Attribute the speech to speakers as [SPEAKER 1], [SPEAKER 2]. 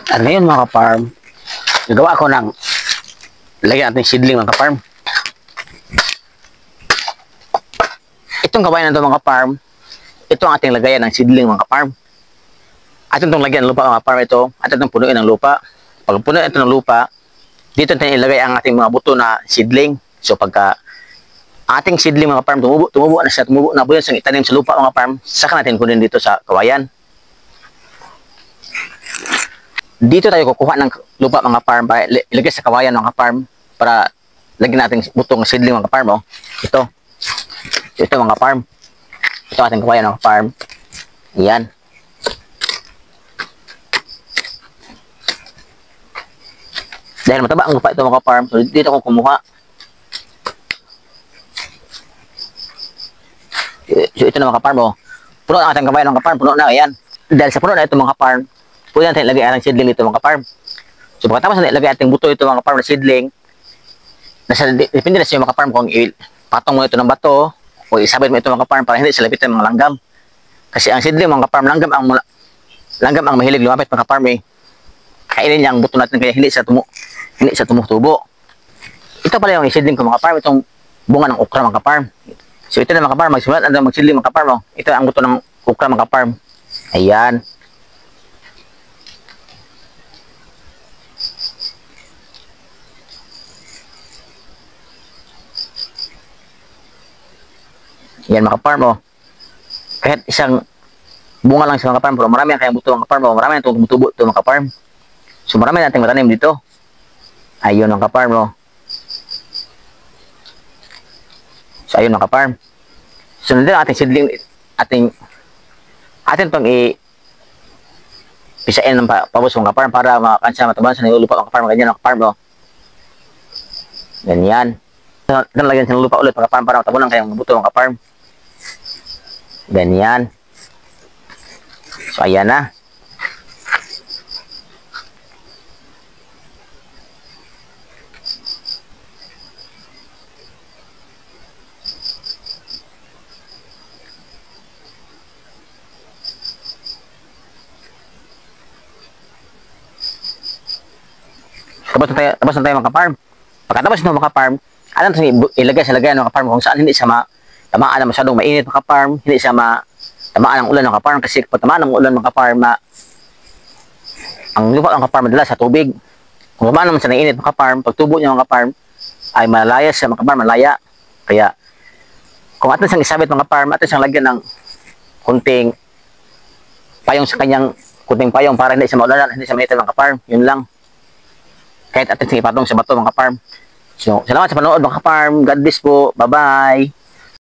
[SPEAKER 1] At ngayon mga ka-farm, gagawa ako ng lagyan natin seedling mga ka-farm. Itong kawayan na ito mga ka-farm, ito ang ating lagayan ng seedling mga ka-farm. At itong lagyan ng lupa mga ka-farm ito, at itong punuin ng lupa. Pag punuin ito ng lupa, dito natin ilagay ang ating mga buto na seedling. So pagka ating seedling mga farm, tumubo na siya, tumubo na po yun sa itanim sa lupa mga farm, saka natin kunin dito sa kawayan. Dito tayo kukuha ng lupa mga farm para ilagay sa kawayan mga farm para lagyan natin butong seedling mga farm. Oh. Ito mga farm. Ito ating kawayan mga farm. Yan. Dahil mataba ang lupa ito mga farm, so dito ko kumuha. So ito na mga farm, oh. Puno ang ating kabayan mga farm, puno na, ayan. Dahil sa puno na ito mga farm, pwede natin ilagay ang seedling ito mga farm. So pagkatapos natin ilagay ating buto ito mga farm na seedling, depende na sa mga farm kung ipatong mo ito ng bato o isabit mo ito mga farm para hindi sila lapitan mga langgam. Kasi ang seedling mga farm, langgam ang mahilig lumapit mga farm eh. Kainin niya ang buto natin kaya hindi sa tumutubo. Ito pala yung seedling ko mga farm, itong bunga ng okra mga farm. So ito na mga farm, magsimulat na magseedling mga farm. Oh. Ito ang buto ng okra mga farm. Ayan. Yan mga farm. Oh. Kahit isang bunga lang sa mga farm, pero marami ang kayang buto mga farm. Oh. Marami ang tumutubo ito mga farm. So marami nating matanim dito. Ayun ang ka-farm, oh. So ayun ang ka-farm. So nandito ang ating seedling, ating itong pisain ng pabos ng ka-farm para makansya mataban sa nilulupa ng ka-farm. Ganyan ang ka-farm, oh. Ganyan. So lagyan sa nilulupa ulit ng ka-farm para matabunan kayong buto ng ka-farm. Ganyan. So ayan na. Tapos na tayo mga ka-farm. Pagkatapos ng mga ka-farm, alam natin ilagay sa lagayan ng ka-farm kung saan hindi siya tamaan na masyadong mainit mga ka-farm, hindi siya tamaan ng ulan mga ka-farm kasi pag tamaan ng ulan mga ka-farm, ang lupa ng ka-farm madalas sa tubig. Kung tamaan naman siya ng init mga ka-farm, pag tubo niya mga ka-farm, ay malaya siya mga ka-farm, malaya. Kaya, kung atin siyang isabit mga ka-farm, atin siyang lagyan ng kunting payong sa kanyang, kunting payong para hindi siya maulanan, hindi siya mainit mga ka-farm. Yun lang. Kahit atin siyang ipatong sa bato mga ka-farm. So, salamat sa panonood mga ka-farm. God bless po. Bye-bye.